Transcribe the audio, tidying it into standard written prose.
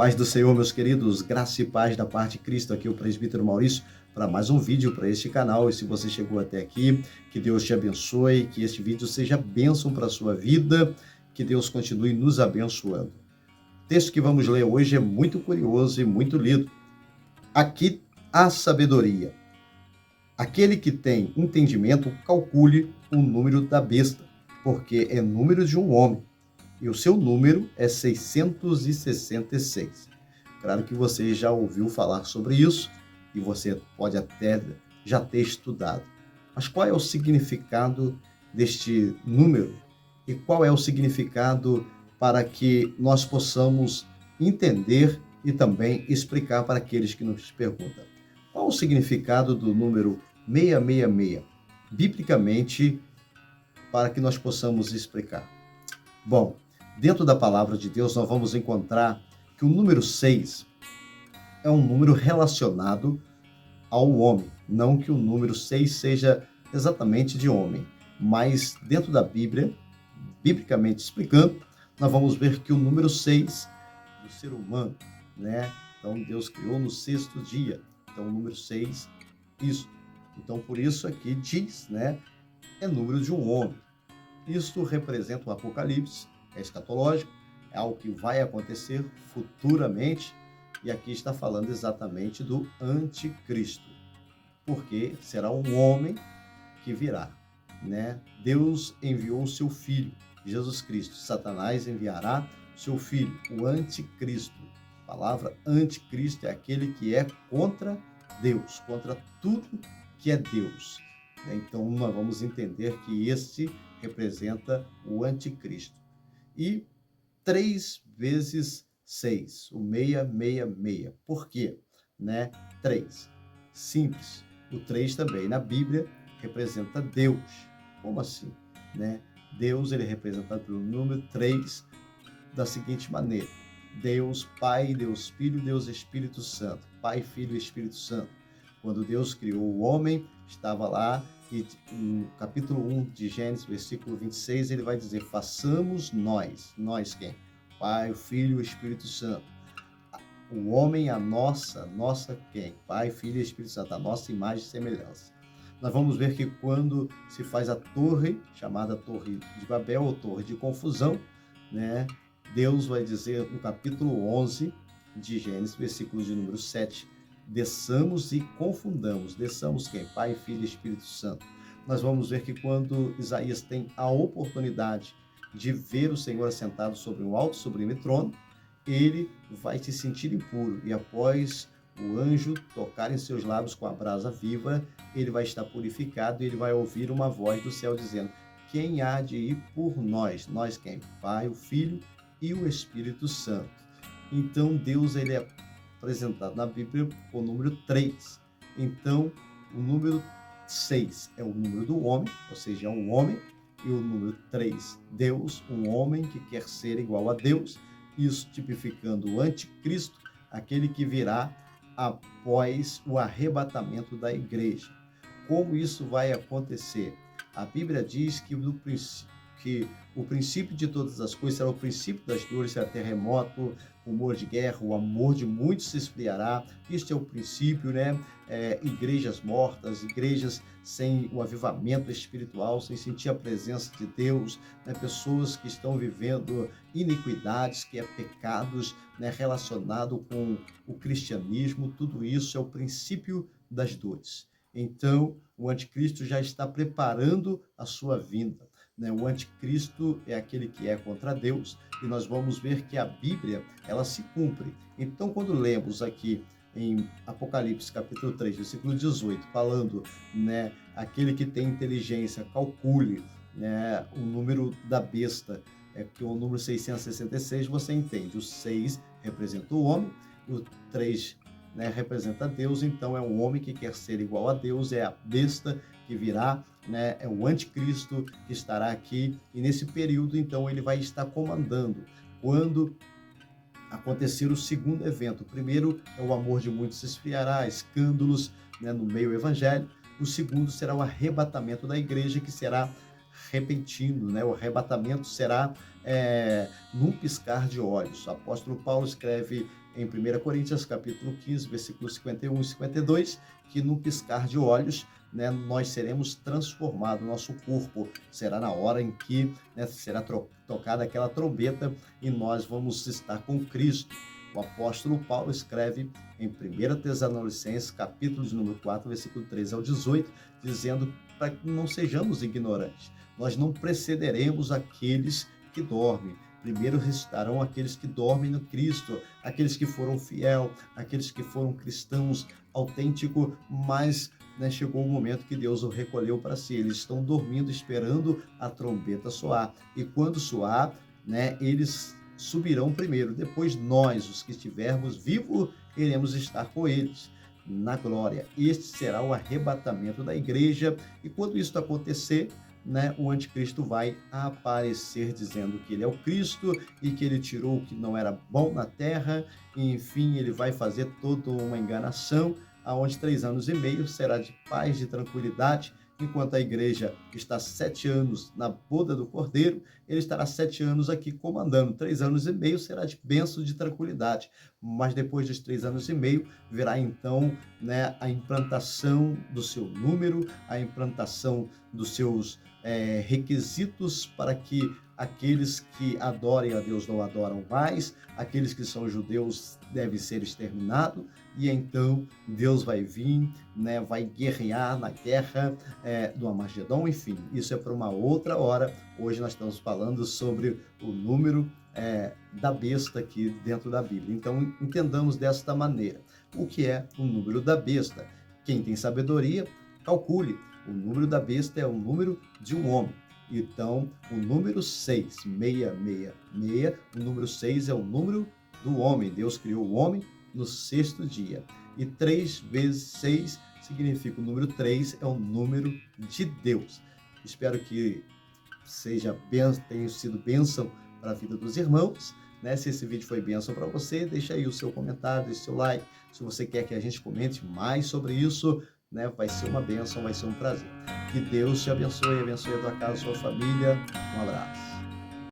Paz do Senhor, meus queridos, graça e paz da parte de Cristo, aqui o presbítero Maurício, para mais um vídeo para este canal. E se você chegou até aqui, que Deus te abençoe, que este vídeo seja bênção para a sua vida, que Deus continue nos abençoando. O texto que vamos ler hoje é muito curioso e muito lido. Aqui há sabedoria. Aquele que tem entendimento, calcule o número da besta, porque é número de um homem. E o seu número é 666. Claro que você já ouviu falar sobre isso e você pode até já ter estudado. Mas qual é o significado deste número? E qual é o significado para que nós possamos entender e também explicar para aqueles que nos perguntam? Qual o significado do número 666? Biblicamente, para que nós possamos explicar. Bom, dentro da palavra de Deus, nós vamos encontrar que o número 6 é um número relacionado ao homem. Não que o número 6 seja exatamente de homem, mas dentro da Bíblia, biblicamente explicando, nós vamos ver que o número 6 do ser humano, né? Então, Deus criou no sexto dia. Então, o número 6, isso. Então, por isso aqui diz, né? É número de um homem. Isto representa o Apocalipse, é escatológico, é algo que vai acontecer futuramente, e aqui está falando exatamente do anticristo, porque será um homem que virá, né? Deus enviou o seu filho, Jesus Cristo. Satanás enviará seu filho, o anticristo. A palavra anticristo é aquele que é contra Deus, contra tudo que é Deus. Então, nós vamos entender que este representa o anticristo. E 3 vezes 6, o 666. Por quê? 3. Simples. O 3 também na Bíblia representa Deus. Como assim? Deus, ele é representado pelo número 3 da seguinte maneira: Deus Pai, Deus Filho, Deus Espírito Santo. Pai, Filho e Espírito Santo. Quando Deus criou o homem, estava lá, e no capítulo 1 de Gênesis, versículo 26, ele vai dizer: façamos nós. Nós quem? Pai, o Filho e o Espírito Santo. O homem, a nossa quem? Pai, Filho e Espírito Santo, a nossa imagem e semelhança. Nós vamos ver que quando se faz a torre, chamada Torre de Babel, ou Torre de Confusão, Deus vai dizer no capítulo 11 de Gênesis, versículo de número 7, desçamos e confundamos. Desçamos quem? Pai, Filho e Espírito Santo. Nós vamos ver que quando Isaías tem a oportunidade de ver o Senhor assentado sobre um alto sublime trono, ele vai se sentir impuro, e após o anjo tocar em seus lábios com a brasa viva, ele vai estar purificado, e ele vai ouvir uma voz do céu dizendo: quem há de ir por nós? Nós quem? Pai, o Filho e o Espírito Santo. Então Deus, ele é apresentado na Bíblia com o número 3. Então, o número 6 é o número do homem, ou seja, é um homem, e o número 3, Deus, um homem que quer ser igual a Deus, isso tipificando o anticristo, aquele que virá após o arrebatamento da igreja. Como isso vai acontecer? A Bíblia diz que o princípio de todas as coisas será o princípio das dores, será terremoto, rumor de guerra, o amor de muitos se esfriará. Este é o princípio, igrejas mortas, igrejas sem o avivamento espiritual, sem sentir a presença de Deus, pessoas que estão vivendo iniquidades, que é pecados, relacionado com o cristianismo. Tudo isso é o princípio das dores. Então, o anticristo já está preparando a sua vinda. O anticristo é aquele que é contra Deus, e nós vamos ver que a Bíblia, ela se cumpre. Então, quando lemos aqui em Apocalipse, capítulo 3, versículo 18, falando, aquele que tem inteligência, calcule, o número da besta, que é o número 666, você entende. O 6 representa o homem, o 3 representa Deus. Então é um homem que quer ser igual a Deus, é a besta que virá, é o anticristo que estará aqui, e nesse período, então, ele vai estar comandando. Quando acontecer o segundo evento, o primeiro é o amor de muitos se esfriará, escândalos no meio evangélico. O segundo será o arrebatamento da igreja, que será repentino, O arrebatamento será num piscar de olhos. O apóstolo Paulo escreve em 1 Coríntios, capítulo 15, versículos 51 e 52, que num piscar de olhos, né, nós seremos transformados, nosso corpo será na hora em que, né, será tocada aquela trombeta e nós vamos estar com Cristo. O apóstolo Paulo escreve em 1 Tessalonicenses, capítulo de número 4, versículo 13 ao 18, dizendo para que não sejamos ignorantes. Nós não precederemos aqueles que dormem. Primeiro ressuscitarão aqueles que dormem no Cristo, aqueles que foram fiel, aqueles que foram cristãos autênticos, mas, né, chegou o momento que Deus o recolheu para si. Eles estão dormindo, esperando a trombeta soar. E quando soar, né, eles subirão primeiro. Depois nós, os que estivermos vivos, iremos estar com eles na glória. Este será o arrebatamento da igreja. E quando isso acontecer, né, o anticristo vai aparecer dizendo que ele é o Cristo e que ele tirou o que não era bom na terra, e enfim, ele vai fazer toda uma enganação, aonde 3 anos e meio será de paz, de tranquilidade, enquanto a igreja está 7 anos na boda do Cordeiro, ele estará 7 anos aqui comandando. 3 anos e meio será de bênção, de tranquilidade. Mas depois dos 3 anos e meio, virá então, né, a implantação do seu número, a implantação dos seus requisitos para que aqueles que adorem a Deus não adoram mais, aqueles que são judeus devem ser exterminados, e então Deus vai vir, né, vai guerrear na guerra do Armagedon, enfim, isso é para uma outra hora. Hoje nós estamos falando sobre o número da besta aqui dentro da Bíblia. Então entendamos desta maneira. O que é o número da besta? Quem tem sabedoria, calcule. O número da besta é o número de um homem. Então, o número 6, 666, o número 6 é o número do homem. Deus criou o homem no 6º dia. E 3 vezes 6 significa o número 3 é o número de Deus. Espero que tenha sido bênção para a vida dos irmãos. Né? Se esse vídeo foi bênção para você, deixa aí o seu comentário, deixa o seu like. Se você quer que a gente comente mais sobre isso, né, vai ser uma bênção, vai ser um prazer. Que Deus te abençoe a tua casa, a sua família. Um abraço.